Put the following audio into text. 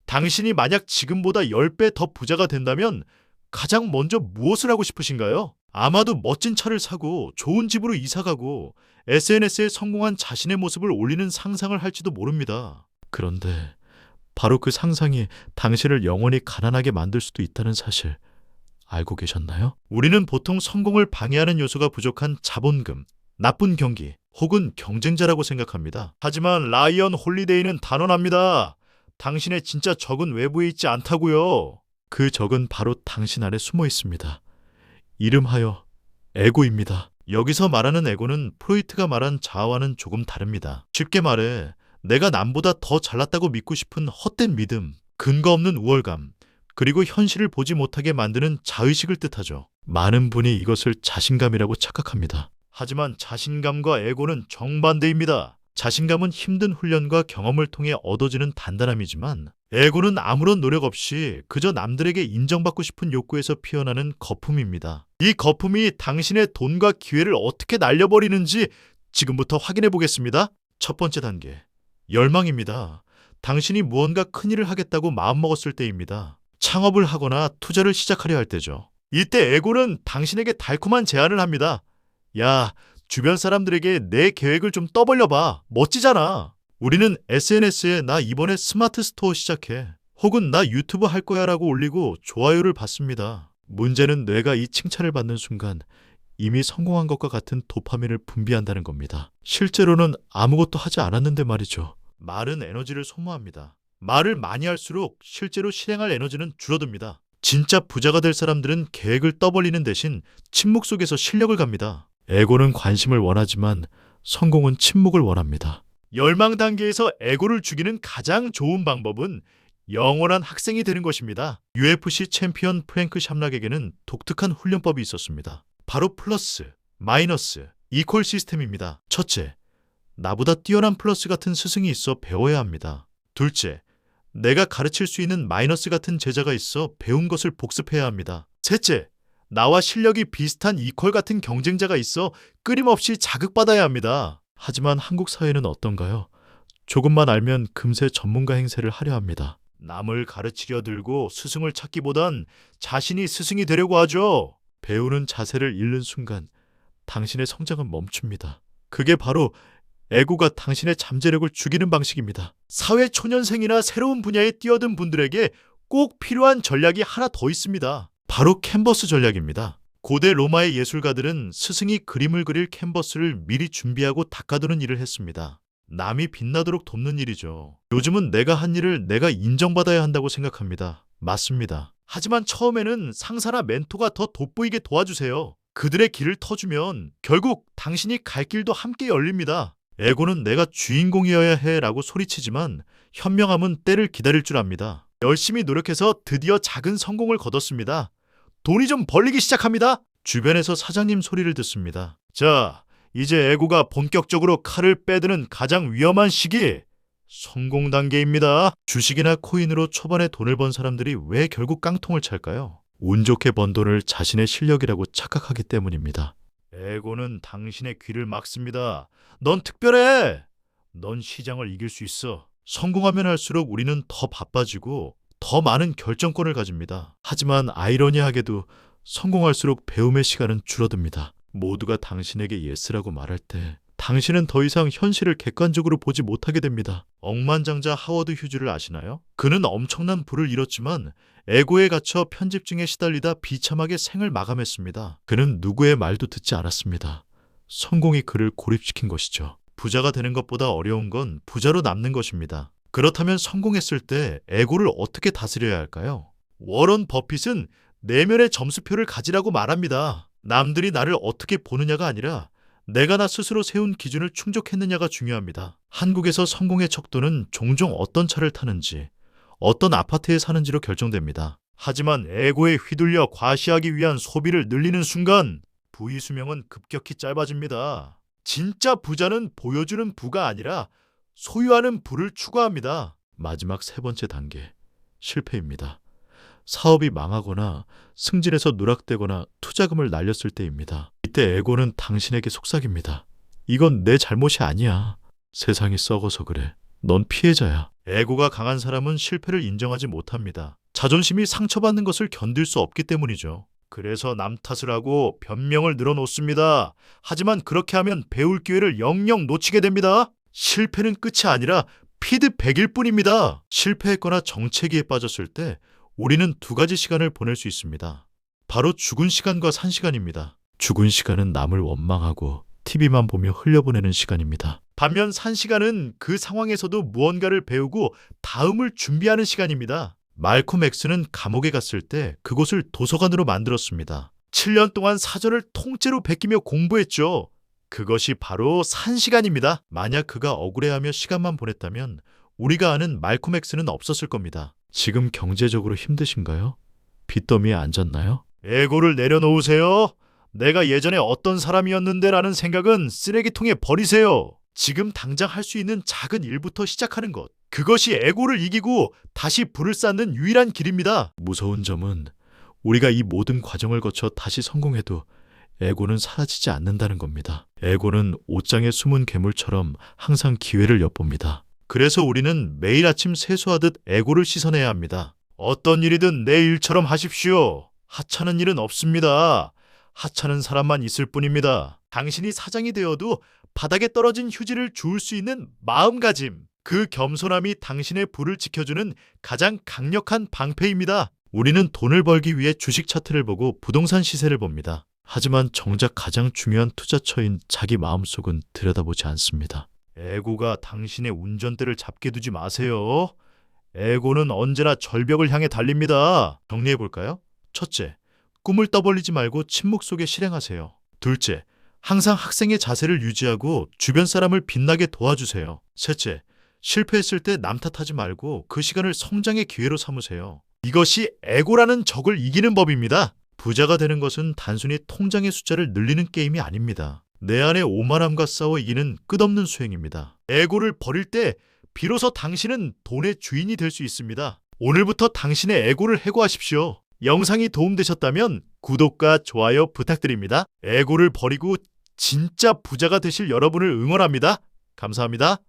당신이 만약 지금보다 10배 더 부자가 된다면 가장 먼저 무엇을 하고 싶으신가요? 아마도 멋진 차를 사고 좋은 집으로 이사가고 SNS에 성공한 자신의 모습을 올리는 상상을 할지도 모릅니다. 그런데 바로 그 상상이 당신을 영원히 가난하게 만들 수도 있다는 사실 알고 계셨나요? 우리는 보통 성공을 방해하는 요소가 부족한 자본금, 나쁜 경기, 혹은 경쟁자라고 생각합니다. 하지만 라이언 홀리데이는 단언합니다. 당신의 진짜 적은 외부에 있지 않다고요. 그 적은 바로 당신 안에 숨어 있습니다. 이름하여 에고입니다. 여기서 말하는 에고는 프로이트가 말한 자아와는 조금 다릅니다. 쉽게 말해 내가 남보다 더 잘났다고 믿고 싶은 헛된 믿음, 근거 없는 우월감, 그리고 현실을 보지 못하게 만드는 자의식을 뜻하죠. 많은 분이 이것을 자신감이라고 착각합니다. 하지만 자신감과 에고는 정반대입니다. 자신감은 힘든 훈련과 경험을 통해 얻어지는 단단함이지만 에고는 아무런 노력 없이 그저 남들에게 인정받고 싶은 욕구에서 피어나는 거품입니다. 이 거품이 당신의 돈과 기회를 어떻게 날려버리는지 지금부터 확인해 보겠습니다. 첫 번째 단계, 열망입니다. 당신이 무언가 큰일을 하겠다고 마음먹었을 때입니다. 창업을 하거나 투자를 시작하려 할 때죠. 이때 에고는 당신에게 달콤한 제안을 합니다. 야, 주변 사람들에게 내 계획을 좀 떠벌려봐. 멋지잖아. 우리는 SNS에 나 이번에 스마트 스토어 시작해. 혹은 나 유튜브 할 거야 라고 올리고 좋아요를 받습니다. 문제는 뇌가 이 칭찬을 받는 순간 이미 성공한 것과 같은 도파민을 분비한다는 겁니다. 실제로는 아무것도 하지 않았는데 말이죠. 말은 에너지를 소모합니다. 말을 많이 할수록 실제로 실행할 에너지는 줄어듭니다. 진짜 부자가 될 사람들은 계획을 떠벌리는 대신 침묵 속에서 실력을 갑니다. 에고는 관심을 원하지만 성공은 침묵을 원합니다. 열망 단계에서 에고를 죽이는 가장 좋은 방법은 영원한 학생이 되는 것입니다. UFC 챔피언 프랭크 샴락에게는 독특한 훈련법이 있었습니다. 바로 플러스, 마이너스, 이퀄 시스템입니다. 첫째, 나보다 뛰어난 플러스 같은 스승이 있어 배워야 합니다. 둘째, 내가 가르칠 수 있는 마이너스 같은 제자가 있어 배운 것을 복습해야 합니다. 셋째, 나와 실력이 비슷한 이퀄 같은 경쟁자가 있어 끊임없이 자극받아야 합니다. 하지만 한국 사회는 어떤가요? 조금만 알면 금세 전문가 행세를 하려 합니다. 남을 가르치려 들고 스승을 찾기보단 자신이 스승이 되려고 하죠. 배우는 자세를 잃는 순간 당신의 성장은 멈춥니다. 그게 바로 에고가 당신의 잠재력을 죽이는 방식입니다. 사회초년생이나 새로운 분야에 뛰어든 분들에게 꼭 필요한 전략이 하나 더 있습니다. 바로 캔버스 전략입니다. 고대 로마의 예술가들은 스승이 그림을 그릴 캔버스를 미리 준비하고 닦아두는 일을 했습니다. 남이 빛나도록 돕는 일이죠. 요즘은 내가 한 일을 내가 인정받아야 한다고 생각합니다. 맞습니다. 하지만 처음에는 상사나 멘토가 더 돋보이게 도와주세요. 그들의 길을 터주면 결국 당신이 갈 길도 함께 열립니다. 에고는 내가 주인공이어야 해라고 소리치지만 현명함은 때를 기다릴 줄 압니다. 열심히 노력해서 드디어 작은 성공을 거뒀습니다. 돈이 좀 벌리기 시작합니다. 주변에서 사장님 소리를 듣습니다. 자, 이제 에고가 본격적으로 칼을 빼드는 가장 위험한 시기, 성공 단계입니다. 주식이나 코인으로 초반에 돈을 번 사람들이 왜 결국 깡통을 찰까요? 운 좋게 번 돈을 자신의 실력이라고 착각하기 때문입니다. 에고는 당신의 귀를 막습니다. 넌 특별해. 넌 시장을 이길 수 있어. 성공하면 할수록 우리는 더 바빠지고 더 많은 결정권을 가집니다. 하지만 아이러니하게도 성공할수록 배움의 시간은 줄어듭니다. 모두가 당신에게 예스라고 말할 때 당신은 더 이상 현실을 객관적으로 보지 못하게 됩니다. 억만장자 하워드 휴즈를 아시나요? 그는 엄청난 부를 잃었지만 에고에 갇혀 편집증에 시달리다 비참하게 생을 마감했습니다. 그는 누구의 말도 듣지 않았습니다. 성공이 그를 고립시킨 것이죠. 부자가 되는 것보다 어려운 건 부자로 남는 것입니다. 그렇다면 성공했을 때 에고를 어떻게 다스려야 할까요? 워런 버핏은 내면의 점수표를 가지라고 말합니다. 남들이 나를 어떻게 보느냐가 아니라 내가 나 스스로 세운 기준을 충족했느냐가 중요합니다. 한국에서 성공의 척도는 종종 어떤 차를 타는지, 어떤 아파트에 사는지로 결정됩니다. 하지만 에고에 휘둘려 과시하기 위한 소비를 늘리는 순간 부의 수명은 급격히 짧아집니다. 진짜 부자는 보여주는 부가 아니라 소유하는 부를 추구합니다. 마지막 세 번째 단계, 실패입니다. 사업이 망하거나 승진해서 누락되거나 투자금을 날렸을 때입니다. 이때 에고는 당신에게 속삭입니다. 이건 내 잘못이 아니야. 세상이 썩어서 그래. 넌 피해자야. 에고가 강한 사람은 실패를 인정하지 못합니다. 자존심이 상처받는 것을 견딜 수 없기 때문이죠. 그래서 남 탓을 하고 변명을 늘어놓습니다. 하지만 그렇게 하면 배울 기회를 영영 놓치게 됩니다. 실패는 끝이 아니라 피드백일 뿐입니다. 실패했거나 정체기에 빠졌을 때 우리는 두 가지 시간을 보낼 수 있습니다. 바로 죽은 시간과 산 시간입니다. 죽은 시간은 남을 원망하고 TV만 보며 흘려보내는 시간입니다. 반면 산 시간은 그 상황에서도 무언가를 배우고 다음을 준비하는 시간입니다. 말콤 X는 감옥에 갔을 때 그곳을 도서관으로 만들었습니다. 7년 동안 사전을 통째로 베끼며 공부했죠. 그것이 바로 산 시간입니다. 만약 그가 억울해하며 시간만 보냈다면 우리가 아는 말콤 X는 없었을 겁니다. 지금 경제적으로 힘드신가요? 빚더미에 앉았나요? 에고를 내려놓으세요. 내가 예전에 어떤 사람이었는데 라는 생각은 쓰레기통에 버리세요. 지금 당장 할 수 있는 작은 일부터 시작하는 것. 그것이 에고를 이기고 다시 불을 쌓는 유일한 길입니다. 무서운 점은 우리가 이 모든 과정을 거쳐 다시 성공해도 에고는 사라지지 않는다는 겁니다. 에고는 옷장에 숨은 괴물처럼 항상 기회를 엿봅니다. 그래서 우리는 매일 아침 세수하듯 에고를 씻어내야 합니다. 어떤 일이든 내 일처럼 하십시오. 하찮은 일은 없습니다. 하찮은 사람만 있을 뿐입니다. 당신이 사장이 되어도 바닥에 떨어진 휴지를 주울 수 있는 마음가짐. 그 겸손함이 당신의 부를 지켜주는 가장 강력한 방패입니다. 우리는 돈을 벌기 위해 주식 차트를 보고 부동산 시세를 봅니다. 하지만 정작 가장 중요한 투자처인 자기 마음속은 들여다보지 않습니다. 에고가 당신의 운전대를 잡게 두지 마세요. 에고는 언제나 절벽을 향해 달립니다. 정리해볼까요? 첫째, 꿈을 떠벌리지 말고 침묵 속에 실행하세요. 둘째, 항상 학생의 자세를 유지하고 주변 사람을 빛나게 도와주세요. 셋째, 실패했을 때 남 탓하지 말고 그 시간을 성장의 기회로 삼으세요. 이것이 에고라는 적을 이기는 법입니다. 부자가 되는 것은 단순히 통장의 숫자를 늘리는 게임이 아닙니다. 내 안의 오만함과 싸워 이기는 끝없는 수행입니다. 에고를 버릴 때 비로소 당신은 돈의 주인이 될 수 있습니다. 오늘부터 당신의 에고를 해고하십시오. 영상이 도움되셨다면 구독과 좋아요 부탁드립니다. 에고를 버리고 진짜 부자가 되실 여러분을 응원합니다. 감사합니다.